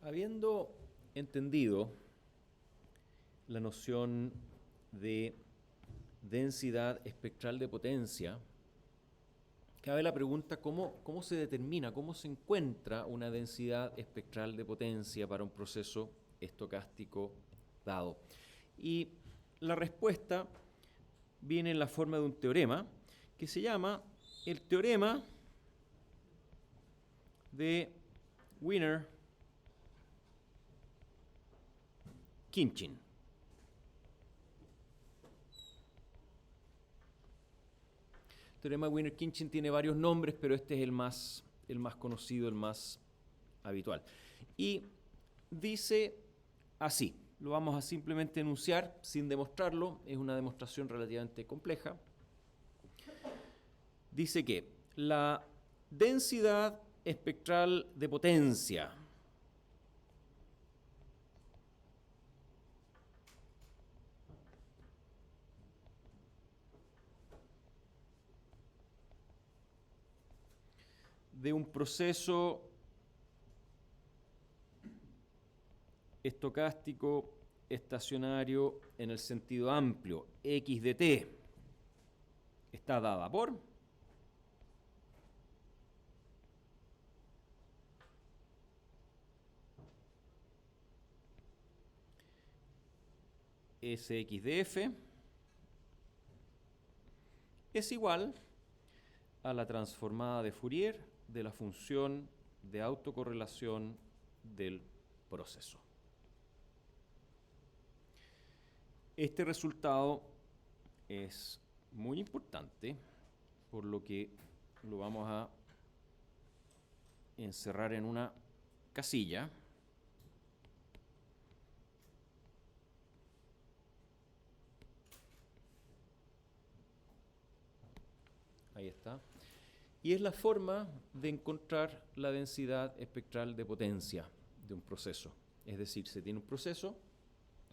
Habiendo entendido la noción de densidad espectral de potencia, cabe la pregunta cómo se determina, cómo se encuentra una densidad espectral de potencia para un proceso estocástico dado. Y la respuesta viene en la forma de un teorema que se llama el teorema de Wiener-Khinchin. El teorema de Wiener-Khinchin tiene varios nombres, pero este es el más conocido, el más habitual. Y dice así, lo vamos a simplemente enunciar sin demostrarlo, es una demostración relativamente compleja. Dice que la densidad espectral de potencia de un proceso estocástico estacionario en el sentido amplio, x de t, está dada por Sx de f es igual a la transformada de Fourier de la función de autocorrelación del proceso. Este resultado es muy importante, por lo que lo vamos a encerrar en una casilla. Ahí está. Y es la forma de encontrar la densidad espectral de potencia de un proceso. Es decir, se tiene un proceso,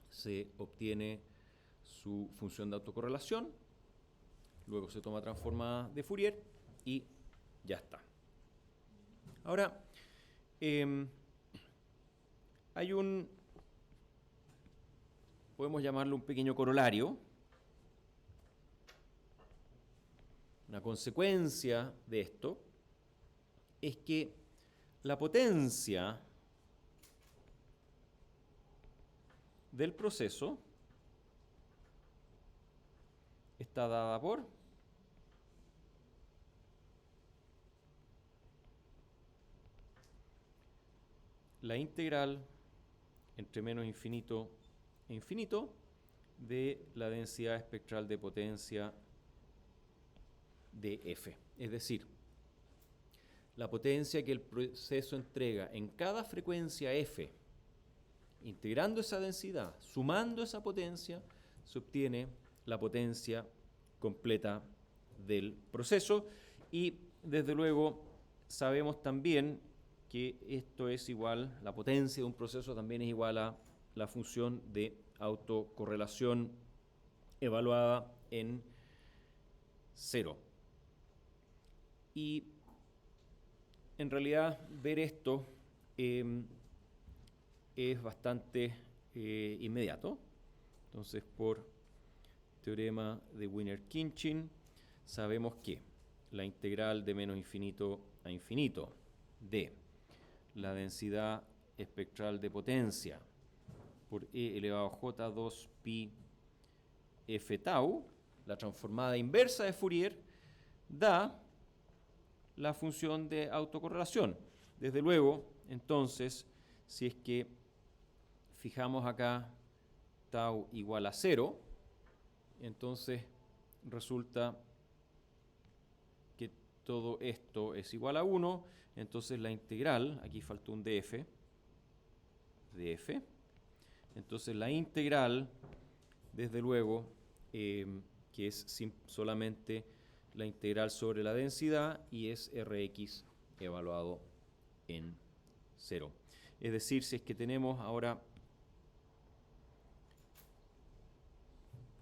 se obtiene su función de autocorrelación, luego se toma transformada de Fourier y ya está. Ahora, hay podemos llamarlo un pequeño corolario, una consecuencia de esto, es que la potencia del proceso está dada por la integral entre menos infinito e infinito de la densidad espectral de potencia de f. Es decir, la potencia que el proceso entrega en cada frecuencia f, integrando esa densidad, sumando esa potencia, se obtiene la potencia completa del proceso. Y desde luego sabemos también que esto es igual, la potencia de un proceso también es igual a la función de autocorrelación evaluada en 0. Y en realidad ver esto es bastante inmediato. Entonces, por teorema de Wiener-Khinchin, sabemos que la integral de menos infinito a infinito de la densidad espectral de potencia por e elevado a j2 pi f tau, la transformada inversa de Fourier, da la función de autocorrelación. Desde luego, entonces, si es que fijamos acá tau igual a 0, entonces resulta que todo esto es igual a 1, entonces la integral, aquí faltó un df, entonces la integral, desde luego, que es solamente la integral sobre la densidad y es Rx evaluado en 0. Es decir, si es que tenemos ahora,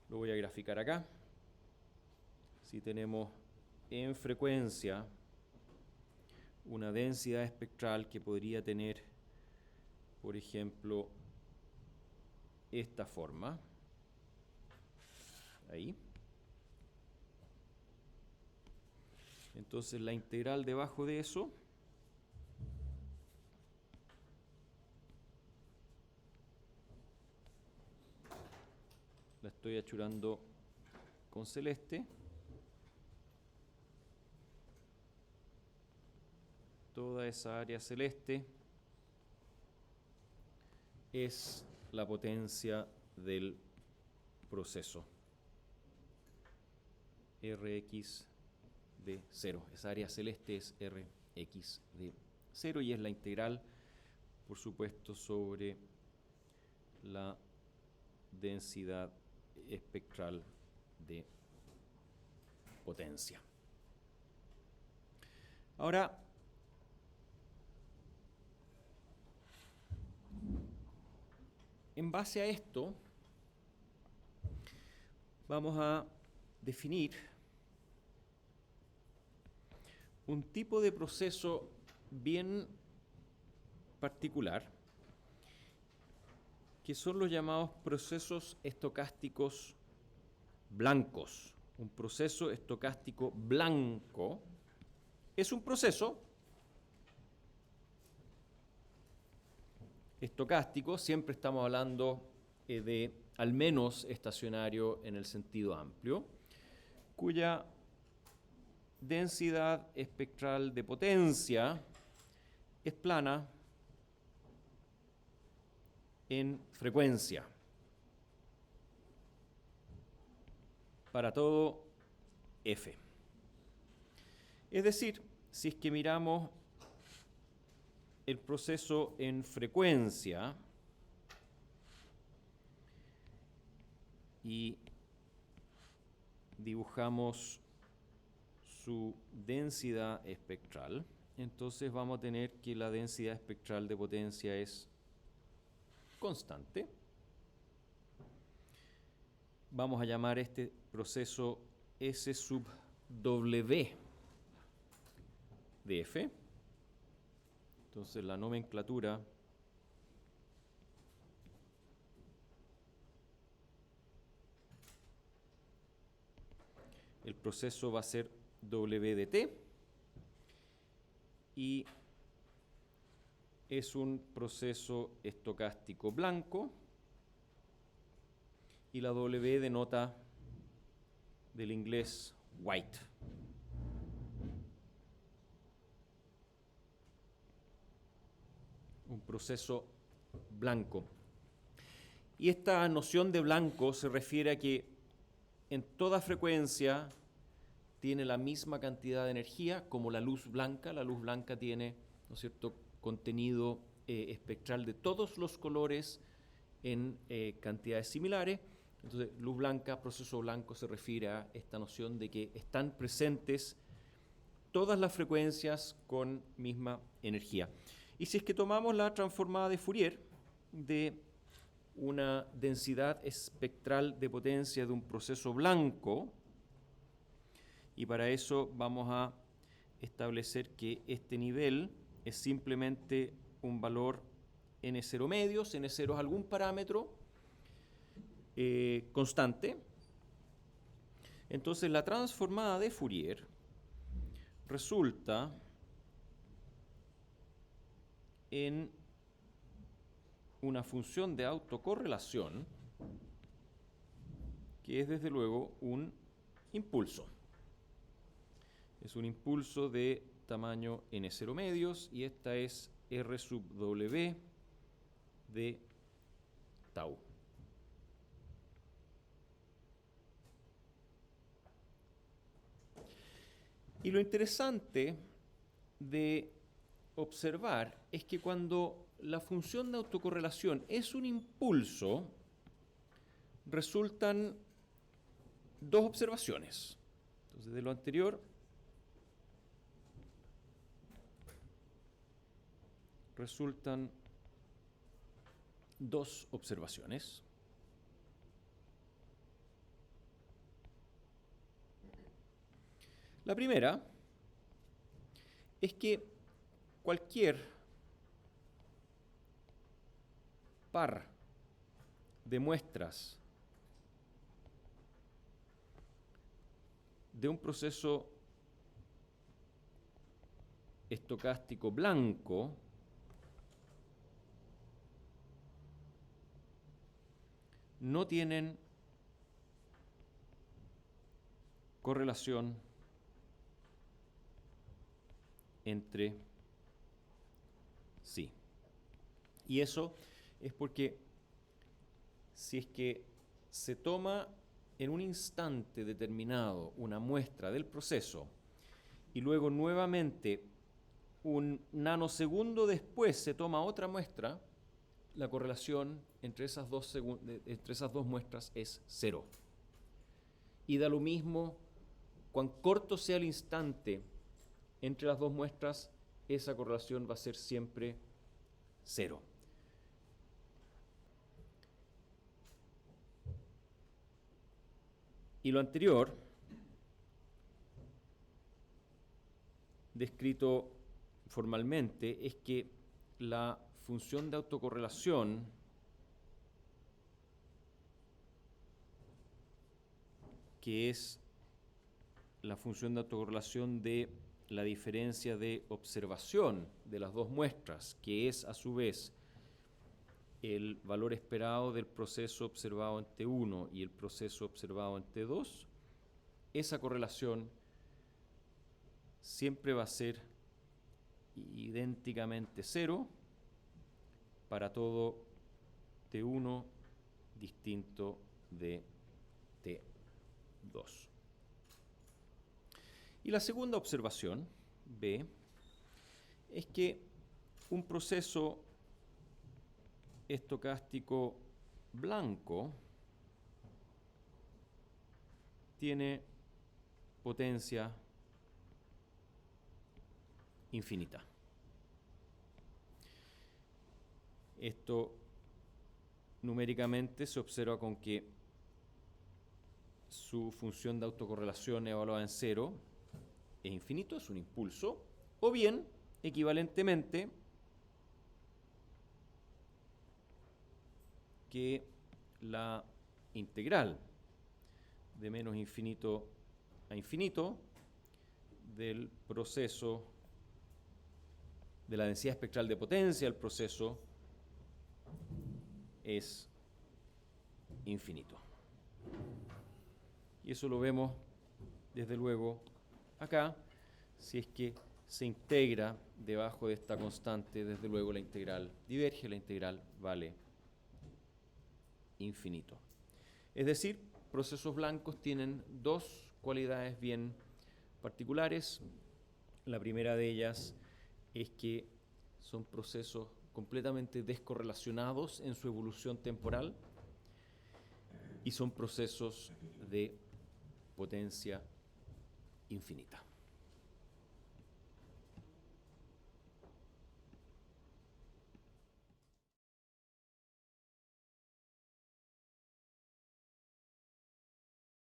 lo voy a graficar acá, si tenemos en frecuencia una densidad espectral que podría tener por ejemplo, esta forma. Ahí. Entonces la integral debajo de eso la estoy achurando con celeste. Toda esa área celeste es la potencia del proceso. Rx de 0. Esa área celeste es Rx de 0 y es la integral, por supuesto, sobre la densidad espectral de potencia. Ahora, en base a esto, vamos a definir un tipo de proceso bien particular, que son los llamados procesos estocásticos blancos. Un proceso estocástico blanco es un proceso estocástico, siempre estamos hablando de al menos estacionario en el sentido amplio, cuya densidad espectral de potencia es plana en frecuencia para todo F. Es decir, si es que miramos el proceso en frecuencia y dibujamos su densidad espectral, entonces vamos a tener que la densidad espectral de potencia es constante. Vamos a llamar este proceso S sub W de F. Entonces la nomenclatura el proceso va a ser W de T y es un proceso estocástico blanco y la W denota del inglés white. Un proceso blanco. Y esta noción de blanco se refiere a que en toda frecuencia tiene la misma cantidad de energía como la luz blanca. La luz blanca tiene, ¿no es cierto?, contenido espectral de todos los colores en cantidades similares. Entonces, luz blanca, proceso blanco, se refiere a esta noción de que están presentes todas las frecuencias con misma energía. Y si es que tomamos la transformada de Fourier de una densidad espectral de potencia de un proceso blanco, y para eso vamos a establecer que este nivel es simplemente un valor n0 medios, n0 es algún parámetro constante. Entonces la transformada de Fourier resulta en una función de autocorrelación que es desde luego un impulso. Es un impulso de tamaño n0 medios y esta es R sub W de tau. Y lo interesante de observar es que cuando la función de autocorrelación es un impulso, resultan dos observaciones. Entonces, de lo anterior resultan dos observaciones. La primera es que cualquier par de muestras de un proceso estocástico blanco no tienen correlación entre sí. Y eso es porque si es que se toma en un instante determinado una muestra del proceso y luego nuevamente un nanosegundo después se toma otra muestra, la correlación entre esas dos muestras es cero. Y da lo mismo cuán corto sea el instante entre las dos muestras, esa correlación va a ser siempre cero. Y lo anterior, descrito formalmente, es que la función de autocorrelación que es la función de autocorrelación de la diferencia de observación de las dos muestras, que es a su vez el valor esperado del proceso observado en T1 y el proceso observado en T2, esa correlación siempre va a ser idénticamente cero para todo T1 distinto de T2. Y la segunda observación, B, es que un proceso estocástico blanco tiene potencia infinita. Esto numéricamente se observa con que su función de autocorrelación evaluada en cero es infinito, es un impulso, o bien, equivalentemente, que la integral de menos infinito a infinito del proceso de la densidad espectral de potencia del proceso es infinito. Y eso lo vemos desde luego acá. Si es que se integra debajo de esta constante, desde luego la integral diverge, la integral vale infinito. Es decir, procesos blancos tienen dos cualidades bien particulares. La primera de ellas es que son procesos completamente descorrelacionados en su evolución temporal y son procesos de potencia infinita.